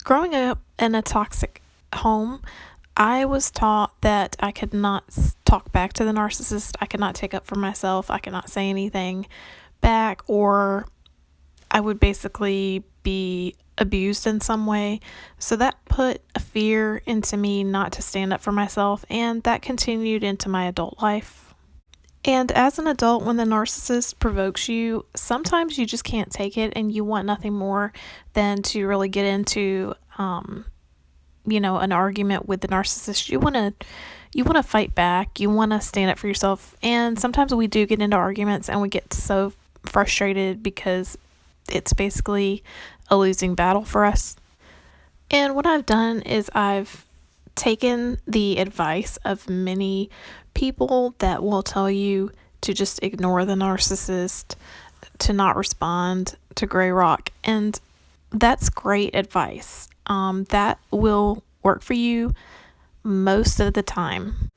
Growing up in a toxic home, I was taught that I could not talk back to the narcissist. I could not take up for myself. I could not say anything back, or I would basically be abused in some way. So that put a fear into me not to stand up for myself, and that continued into my adult life. And as an adult, when the narcissist provokes you, sometimes you just can't take it and you want nothing more than to really get into, an argument with the narcissist. You want to fight back. You want to stand up for yourself. And sometimes we do get into arguments and we get so frustrated because it's basically a losing battle for us. And what I've done is I've taken the advice of many people that will tell you to just ignore the narcissist, to not respond to gray rock. And that's great advice. That will work for you most of the time.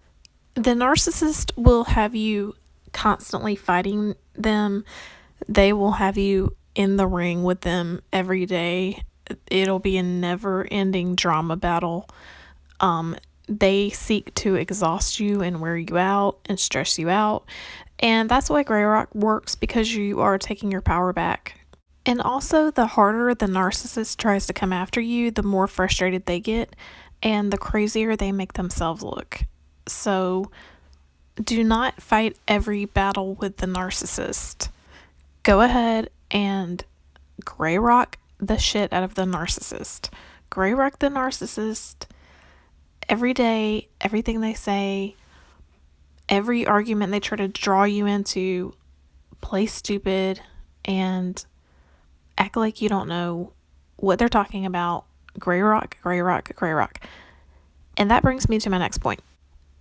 The narcissist will have you constantly fighting them. They will have you in the ring with them every day. It'll be a never-ending drama battle. They seek to exhaust you and wear you out and stress you out. And that's why gray rock works, because you are taking your power back. And also, the harder the narcissist tries to come after you, the more frustrated they get and the crazier they make themselves look. So do not fight every battle with the narcissist. Go ahead and gray rock the shit out of the narcissist. Gray rock the narcissist every day, everything they say, every argument they try to draw you into. Play stupid and act like you don't know what they're talking about. Gray rock, gray rock, gray rock. And that brings me to my next point.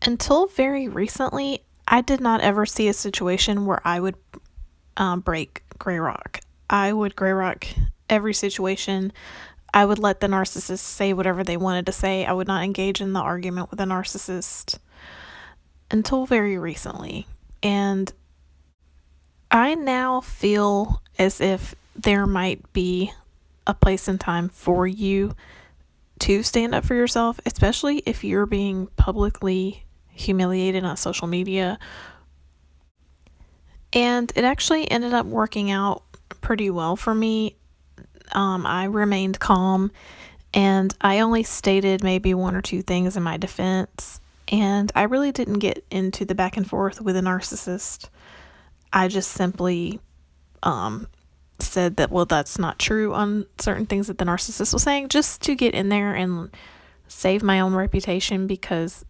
Until very recently, I did not ever see a situation where I would break gray rock. I would gray rock every situation. I would let the narcissist say whatever they wanted to say. I would not engage in the argument with the narcissist until very recently. And I now feel as if there might be a place and time for you to stand up for yourself, especially if you're being publicly humiliated on social media. And it actually ended up working out pretty well for me. I remained calm, and I only stated maybe one or two things in my defense, and I really didn't get into the back and forth with a narcissist. I just simply said that, well, that's not true on certain things that the narcissist was saying, just to get in there and save my own reputation, because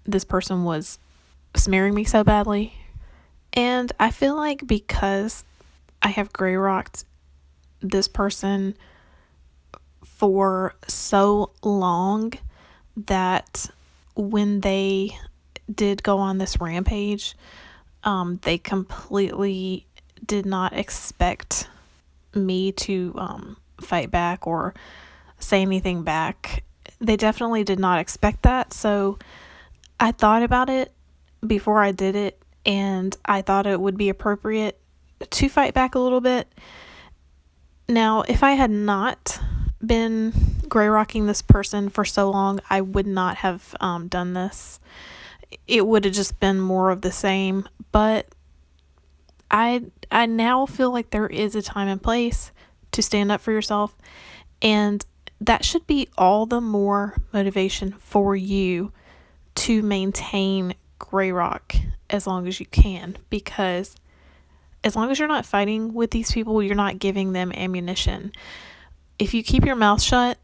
this person was smearing me so badly. And I feel like because I have gray rocked this person for so long, that when they did go on this rampage, they completely did not expect me to fight back or say anything back. They definitely did not expect that. So I thought about it before I did it, and I thought it would be appropriate to fight back a little bit. Now, if I had not been gray rocking this person for so long, I would not have done this. It would have just been more of the same. But I now feel like there is a time and place to stand up for yourself, and that should be all the more motivation for you to maintain gray rock as long as you can, because as long as you're not fighting with these people, you're not giving them ammunition. If you keep your mouth shut,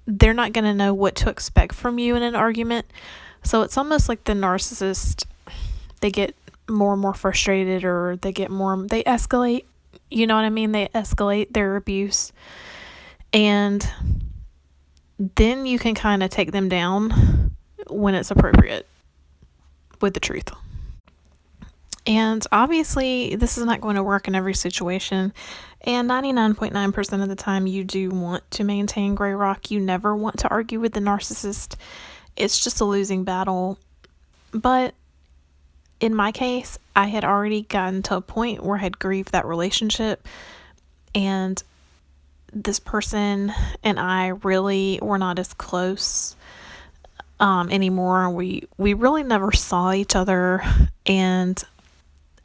they're not going to know what to expect from you in an argument. So it's almost like the narcissist, they get more and more frustrated, or they escalate. You know what I mean? They escalate their abuse. And then you can kind of take them down when it's appropriate with the truth. And obviously, this is not going to work in every situation. And 99.9% of the time, you do want to maintain gray rock. You never want to argue with the narcissist. It's just a losing battle. But in my case, I had already gotten to a point where I had grieved that relationship. And this person and I really were not as close anymore. We really never saw each other, and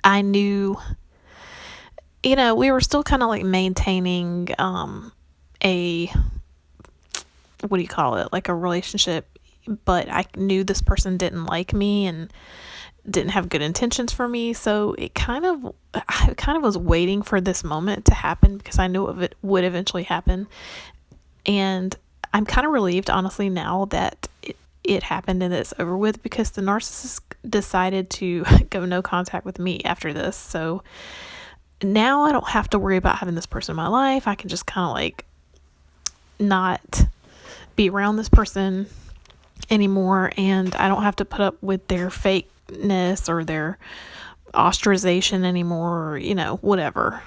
I knew, we were still kind of like maintaining a, what do you call it, like a relationship, but I knew this person didn't like me and didn't have good intentions for me. So I kind of was waiting for this moment to happen because I knew it would eventually happen. And I'm kind of relieved, honestly, now that it happened and it's over with, because the narcissist decided to go no contact with me after this. So now I don't have to worry about having this person in my life. I can just kind of like not be around this person anymore, and I don't have to put up with their fakeness or their ostracization anymore, or whatever.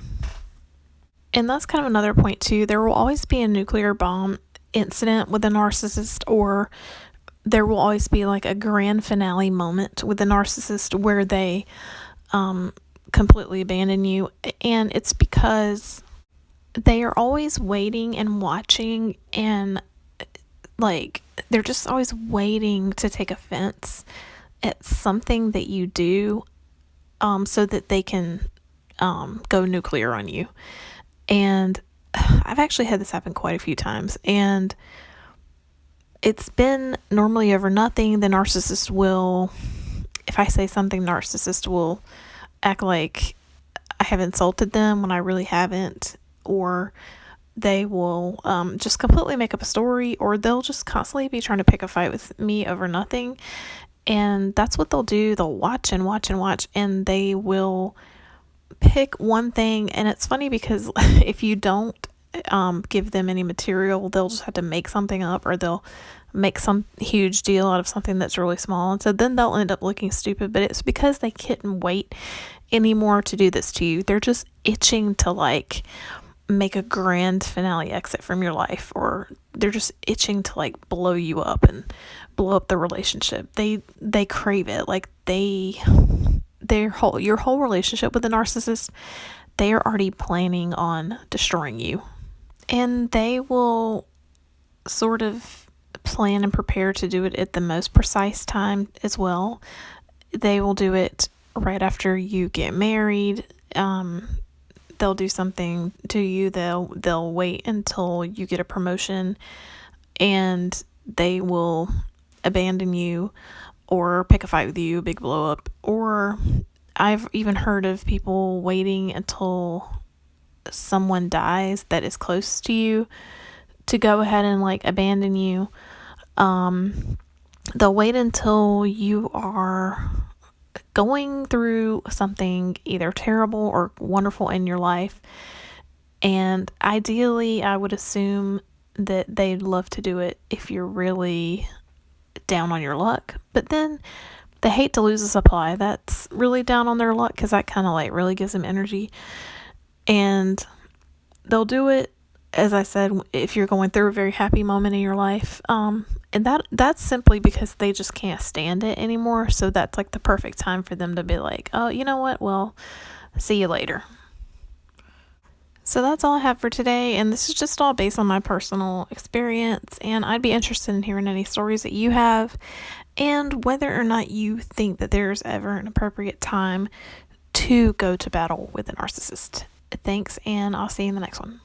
And that's kind of another point too. There will always be a nuclear bomb incident with a narcissist, or there will always be like a grand finale moment with a narcissist where they completely abandon you. And it's because they are always waiting and watching, and like they're just always waiting to take offense at something that you do, so that they can go nuclear on you. And I've actually had this happen quite a few times, and it's been normally over nothing. The narcissist will, if I say something, narcissist will act like I have insulted them when I really haven't, or they will just completely make up a story, or they'll just constantly be trying to pick a fight with me over nothing. And that's what they'll do. They'll watch and watch and watch, and they will pick one thing. And it's funny because if you don't give them any material, they'll just have to make something up, or they'll make some huge deal out of something that's really small. And so then they'll end up looking stupid, but it's because they couldn't wait anymore to do this to you. They're just itching to like make a grand finale exit from your life, or they're just itching to like blow you up and blow up the relationship. They crave it. Like your whole relationship with a narcissist, they are already planning on destroying you. And they will sort of plan and prepare to do it at the most precise time as well. They will do it right after you get married. They'll do something to you. They'll wait until you get a promotion, and they will abandon you or pick a fight with you, big blow up. Or I've even heard of people waiting until someone dies that is close to you to go ahead and like abandon you. They'll wait until you are going through something either terrible or wonderful in your life, and ideally I would assume that they'd love to do it if you're really down on your luck. But then they hate to lose a supply that's really down on their luck, because that kind of like really gives them energy. And they'll do it, as I said, if you're going through a very happy moment in your life. And that's simply because they just can't stand it anymore. So that's like the perfect time for them to be like, oh, you know what? Well, see you later. So that's all I have for today. And this is just all based on my personal experience. And I'd be interested in hearing any stories that you have, and whether or not you think that there's ever an appropriate time to go to battle with a narcissist. Thanks, and I'll see you in the next one.